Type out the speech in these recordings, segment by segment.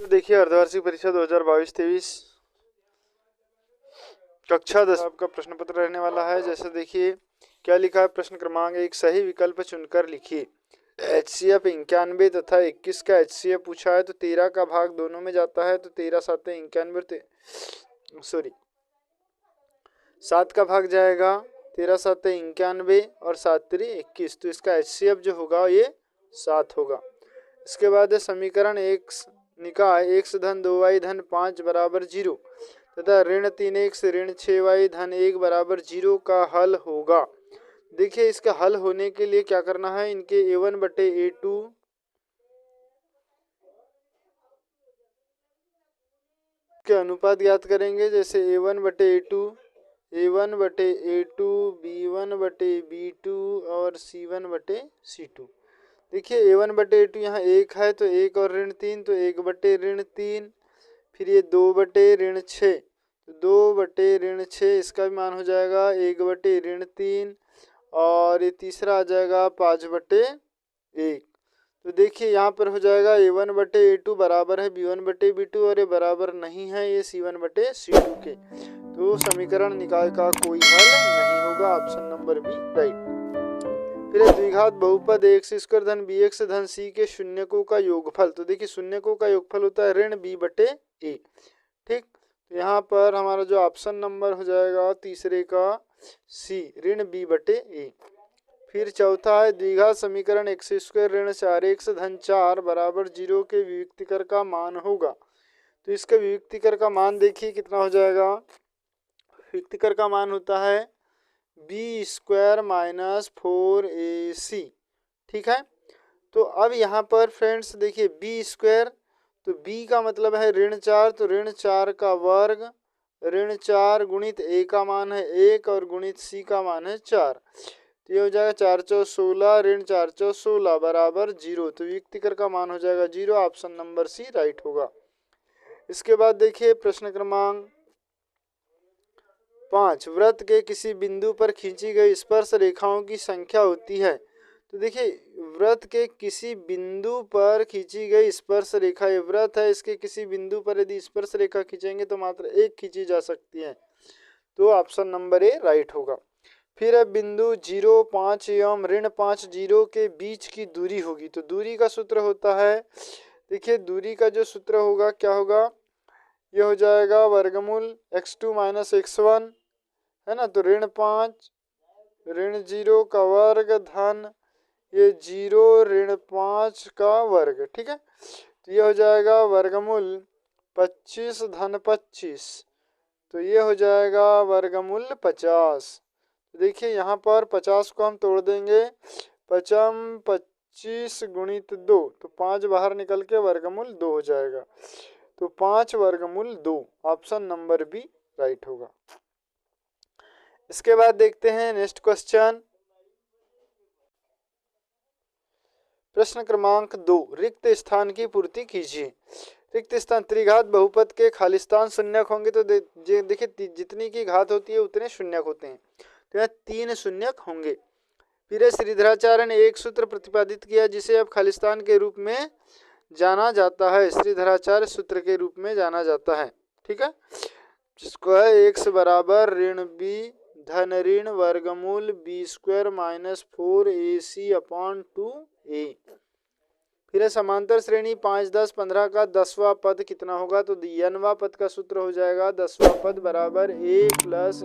तो देखिए अर्धवार्षिक परीक्षा 2022-23 कक्षा 10 आपका प्रश्न पत्र रहने वाला है। जैसे देखिए क्या लिखा है, प्रश्न क्रमांक 1 सही विकल्प चुनकर लिखिए। HCF 91 तथा 21 का HCF पूछा है तो 13 का भाग दोनों में जाता है तो 13 7 91 सॉरी 7 का भाग जाएगा 13 7 91 और 7 3 21, तो इसका HCF जो होगा ये 7 होगा। इसके बाद है समीकरण एक निकाय x धन 2y धन 5 बराबर 0 तथा ऋण 3x ऋण 6y धन 1 बराबर 0 का हल होगा। देखिए इसका हल होने के लिए क्या करना है, इनके a1 बटे a2 के अनुपात ज्ञात करेंगे। जैसे a1 बटे a2 b1 बटे b2 और c1 बटे c2। देखिए a1 बटे a2 यहाँ 1 है तो 1 और ऋण 3 तो 1 बटे ऋण 3, फिर ये 2 बटे ऋण 6 तो 2 बटे ऋण 6, इसका भी मान हो जाएगा 1 बटे ऋण 3 और ये तीसरा आ जाएगा 5 बटे 1। तो देखिए यहाँ पर हो जाएगा a1 बटे a2 बराबर है b1 बटे b2 और ये बराबर नहीं है ये c1 बटे c2 के, तो समीकरण निकाय का कोई हल नहीं होगा। Option number B right. फिर द्विघात बहुपद एक्स स्क्वायर धन बी एक्स धन सी के शून्यकों का योगफल। तो देखिए शून्यकों का योगफल होता है ऋण बी बटे ए। ठीक, तो यहाँ पर हमारा जो ऑप्शन नंबर हो जाएगा तीसरे का सी, ऋण बी बटे ए। फिर चौथा है द्विघात समीकरण एक्स स्क्वायर ऋण 4x धन 4 बराबर 0 के वियुक्तिकर का मान होगा। तो इसका वियुक्तिकर का मान देखिए कितना हो जाएगा। वियुक्तिकर का मान होता है बी स्क्वायर माइनस 4ac। ठीक है, तो अब यहाँ पर फ्रेंड्स देखिए बी स्क्वायर, तो बी का मतलब है ऋण 4, तो ऋण 4 का वर्ग, ऋण 4 गुणित ए का मान है 1 और गुणित सी का मान है 4, तो ये हो जाएगा 4 चौ 16 ऋण 4 चौ 16 बराबर 0, तो वियुक्तिकर का मान हो जाएगा 0। ऑप्शन नंबर सी राइट होगा। इसके बाद देखिए प्रश्न क्रमांक 5 वृत्त के किसी बिंदु पर खींची गई स्पर्श रेखाओं की संख्या होती है। तो देखिए वृत्त के किसी बिंदु पर खींची गई स्पर्श रेखा, ये वृत्त है, इसके किसी बिंदु पर यदि स्पर्श रेखा खींचेंगे तो मात्र एक खींची जा सकती है, तो ऑप्शन नंबर ए राइट होगा। फिर अब बिंदु 0 5 एवं ऋण 5 0 के बीच की दूरी होगी। तो दूरी का सूत्र होता है, देखिए दूरी का जो सूत्र होगा क्या होगा, ये हो जाएगा वर्गमूल x2 माइनस x1 है ना, तो ऋण 5 ऋण 0 का वर्ग धन ये 0 ऋण 5 का वर्ग। ठीक है, तो ये हो जाएगा वर्गमूल 25 धन 25, तो ये हो जाएगा वर्गमूल 50। देखिए यहाँ पर 50 को हम तोड़ देंगे, 5 25 गुणित 2, तो 5 बाहर निकल के वर्गमूल 2 हो जाएगा, तो 5 वर्गमूल 2। ऑप्शन नंबर बी राइट होगा। इसके बाद देखते हैं नेक्स्ट क्वेश्चन, प्रश्न क्रमांक 2 रिक्त स्थान की पूर्ति कीजिए। रिक्त स्थान त्रिघात बहुपद के खालिस्तान शून्यक होंगे, तो देखिए जितनी की घात होती है उतने शून्यक होते हैं, तो यहाँ 3 शून्यक होंगे। फिर श्रीधराचार्य ने एक सूत्र प्रतिपादित किया जिसे अब खालिस्तान के रूप में जाना जाता है, श्रीधराचार्य सूत्र के रूप में जाना जाता है। ठीक है, जिसको है एक्स बराबर ऋण बी धन ऋण वर्गमूल B square minus 4ac upon 2a। फिर समांतर श्रेणी 5 10 15 का 10वां पद कितना होगा, तो nवां पद का सूत्र हो जाएगा 10वां पद बराबर a plus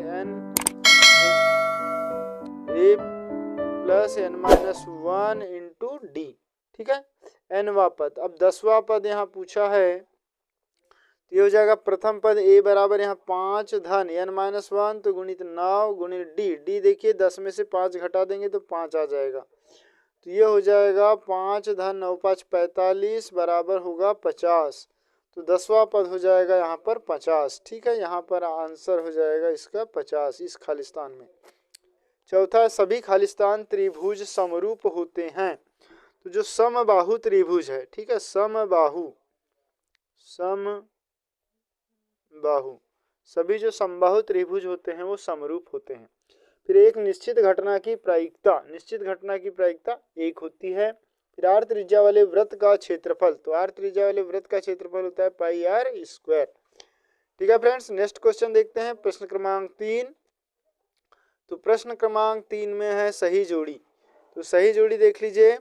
n minus 1 into D. ठीक है, nवां पद। अब 10वां पद यहाँ पूछा है, तो ये हो जाएगा प्रथम पद a बराबर यहाँ 5 धन n माइनस 1 तो गुणित 9 गुणित डी देखिए 10 में से 5 घटा देंगे तो 5 आ जाएगा, तो ये हो जाएगा 5 धन 9 5 45 बराबर होगा 50, तो 10वां पद हो जाएगा यहाँ पर 50। ठीक है, यहाँ पर आंसर हो जाएगा इसका 50 इस खालिस्तान में। चौथा सभी खालिस्तान त्रिभुज समरूप होते हैं। तो जो समबाहु त्रिभुज है, ठीक है, समबाहु सभी जो समबाहु त्रिभुज होते हैं वो समरूप होते हैं। फिर एक निश्चित घटना की प्रायिकता 1 होती है। फिर r त्रिज्या वाले वृत्त का क्षेत्रफल, तो r त्रिज्या वाले वृत्त का क्षेत्रफल होता है पाई r स्क्वायर। ठीक है फ्रेंड्स, नेक्स्ट क्वेश्चन देखते हैं, प्रश्न क्रमांक 3। तो प्रश्न क्रमांक 3 में है सही जोड़ी। तो सही जोड़ी देख लीजिए,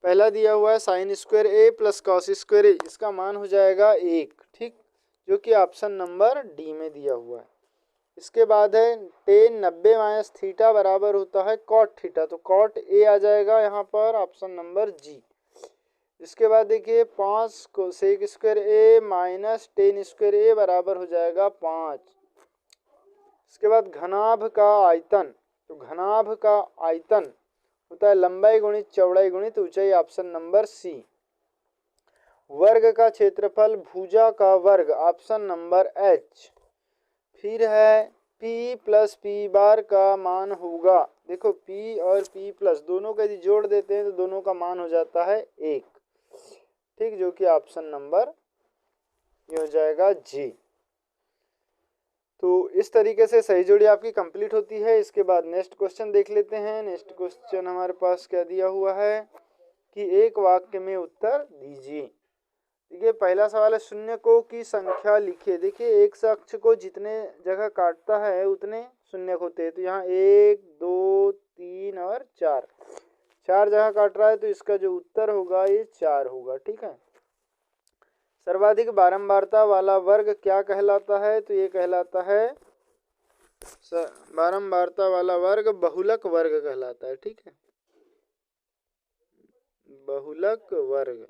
पहला दिया हुआ है साइन स्क्वायर ए प्लस कॉस स्क्वायर ए, इसका मान हो जाएगा 1, ठीक, जो कि ऑप्शन नंबर डी में दिया हुआ है। इसके बाद है टेन 90 माइनस थीटा बराबर होता है कॉट थीटा, तो कॉट ए आ जाएगा यहाँ पर ऑप्शन नंबर जी। इसके बाद देखिए 5 कोसेक स्क्वायर ए माइनस टेन स्क्वायर ए बराबर हो जाएगा 5। इसके बाद घनाभ का आयतन, तो घनाभ का आयतन होता है लंबाई गुणित चौड़ाई गुणित ऊंचाई, ऑप्शन नंबर सी। वर्ग का क्षेत्रफल भुजा का वर्ग, ऑप्शन नंबर एच। फिर है P प्लस पी बार का मान होगा, देखो P और P प्लस दोनों का यदि जोड़ देते हैं तो दोनों का मान हो जाता है 1, ठीक, जो कि ऑप्शन नंबर ये हो जाएगा जी। तो इस तरीके से सही जोड़ी आपकी कंप्लीट होती है। इसके बाद नेक्स्ट क्वेश्चन देख लेते हैं। नेक्स्ट क्वेश्चन हमारे पास क्या दिया हुआ है कि एक वाक्य में उत्तर दीजिए। देखिए पहला सवाल है शून्य को की संख्या लिखिए। देखिए एक अक्ष को जितने जगह काटता है उतने शून्य होते हैं, तो यहाँ 1 2 3 और 4 जगह काट रहा है, तो इसका जो उत्तर होगा ये 4 होगा, ठीक है। सर्वाधिक बारंबारता वाला वर्ग क्या कहलाता है, तो ये कहलाता है बारंबारता वाला वर्ग बहुलक वर्ग कहलाता है, ठीक है, बहुलक वर्ग।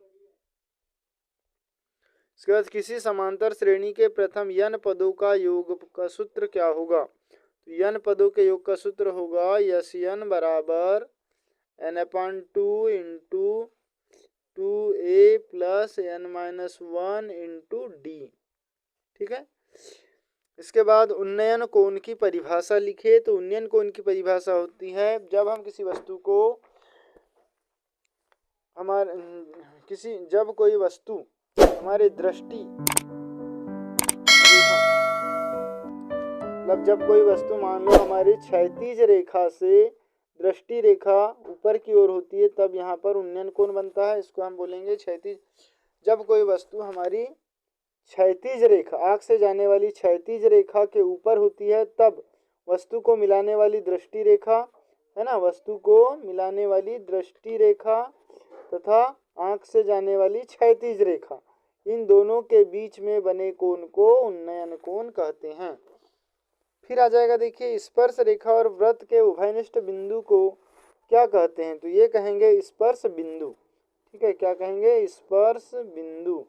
इसके बाद किसी समांतर श्रेणी के प्रथम n पदों का योग का सूत्र क्या होगा, तो n पदों के योग का सूत्र होगा यस n बराबर n/2 into 2a plus n-1 into D, ठीक है। इसके बाद उन्नयन कोण की परिभाषा लिखे। तो उन्नयन कोण की परिभाषा होती है जब हम किसी वस्तु को जब कोई वस्तु हमारे दृष्टि मतलब जब कोई वस्तु मान लो हमारी क्षैतिज रेखा से दृष्टि रेखा ऊपर की ओर होती है, तब यहाँ पर उन्नयन कोण बनता है। इसको हम बोलेंगे क्षैतिज। जब कोई वस्तु हमारी क्षैतिज रेखा, आँख से जाने वाली क्षैतिज रेखा के ऊपर होती है, तब वस्तु को मिलाने वाली दृष्टि रेखा है ना, वस्तु को मिलाने वाली दृष्टि रेखा तथा आँख से जाने वाली क्षैतिज रेखा, इन दोनों के बीच में बने कोण को उन्नयन कोण कहते हैं। फिर आ जाएगा देखिए स्पर्श रेखा और वृत्त के उभयनिष्ठ बिंदु को क्या कहते हैं, तो ये कहेंगे स्पर्श बिंदु, ठीक है, क्या कहेंगे, स्पर्श बिंदु।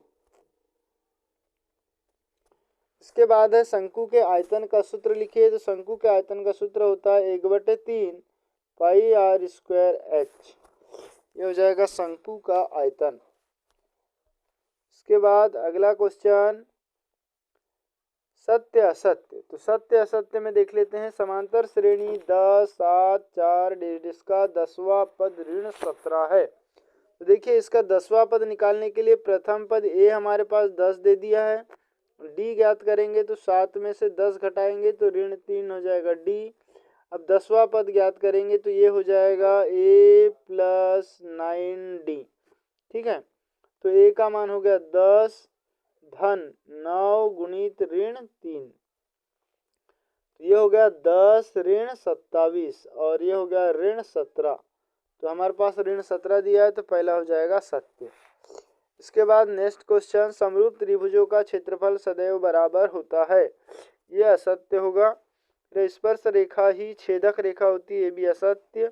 इसके बाद है शंकु के आयतन का सूत्र लिखिए। तो शंकु के आयतन का सूत्र होता है 1/3 पाई आर स्क्वायर एच, ये हो जाएगा शंकु का आयतन। इसके बाद अगला क्वेश्चन सत्य असत्य। तो सत्य असत्य में देख लेते हैं। समांतर श्रेणी 10 7 4 का 10वां पद ऋण 17 है। तो देखिए इसका 10वां पद निकालने के लिए प्रथम पद ए हमारे पास 10 दे दिया है, डी ज्ञात करेंगे तो 7 में से 10 घटाएंगे तो ऋण 3 हो जाएगा डी। अब 10वां पद ज्ञात करेंगे तो ये हो जाएगा ए प्लस 9d, ठीक है। तो ए का मान हो गया 10 धन 9 गुणित ऋण 3, तो ये हो गया 10 ऋण 27 और ये हो गया ऋण 17। तो हमारे पास ऋण 17 दिया है, तो पहला हो जाएगा सत्य। इसके बाद नेक्स्ट क्वेश्चन समरूप त्रिभुजों का क्षेत्रफल सदैव बराबर होता है, ये असत्य होगा। फिर स्पर्श रेखा ही छेदक रेखा होती है, ये भी असत्य।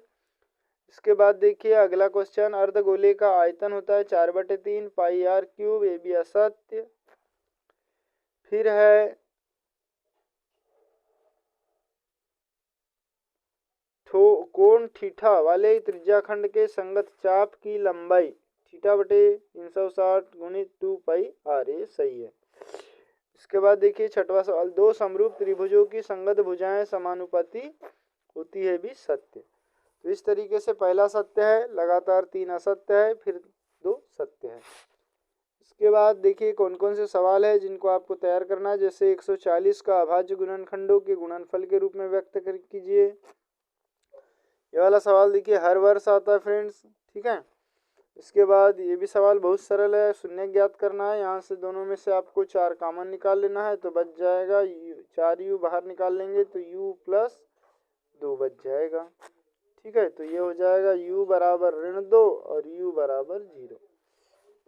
इसके बाद देखिए अगला क्वेश्चन अर्धगोले का आयतन होता है 4/3 पाई आर क्यूब, ये भी असत्य। फिर है कोण थीटा वाले त्रिज्याखंड के संगत चाप की लंबाई थीटा/360 गुणित 2 पाई आर, ये सही है। इसके बाद देखिए छठवां सवाल दो समरूप त्रिभुजों की संगत भुजाएं समानुपाती होती है, भी सत्य। तो इस तरीके से पहला सत्य है, लगातार 3 असत्य है, फिर 2 सत्य है। इसके बाद देखिए कौन कौन से सवाल है जिनको आपको तैयार करना है। जैसे 140 का अभाज्य गुणनखंडों के गुणनफल के रूप में व्यक्त कीजिए। ये वाला सवाल देखिए हर वर्ष आता है फ्रेंड्स, ठीक है। इसके बाद ये भी सवाल बहुत सरल है, शून्य ज्ञात करना है। यहाँ से दोनों में से आपको 4 कॉमन निकाल लेना है तो बच जाएगा 4u बाहर निकाल लेंगे तो u प्लस 2 बच जाएगा। ठीक है, तो ये हो जाएगा u बराबर -2 और u बराबर 0।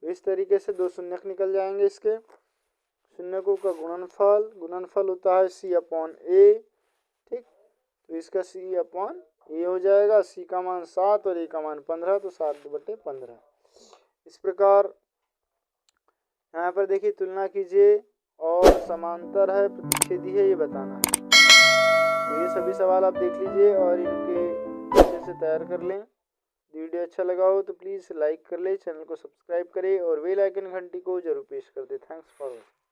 तो इस तरीके से 2 शून्यक निकल जाएंगे इसके। शून्यकों का गुणनफल होता है c/a। ठीक, तो इसका c/a हो जाएगा। c का मान 7 और a का मान 15, तो 7/15। इस प्रकार यहाँ पर देखिए तुलना कीजिए और समांतर है प्रतिच्छेदी है ये बताना है। तो ये सभी सवाल आप देख लीजिए और इनके अच्छे से तैयार कर लें। वीडियो अच्छा लगा हो तो प्लीज़ लाइक कर ले, चैनल को सब्सक्राइब करें और बेल आइकन घंटी को जरूर प्रेस कर दें। Thanks for watching.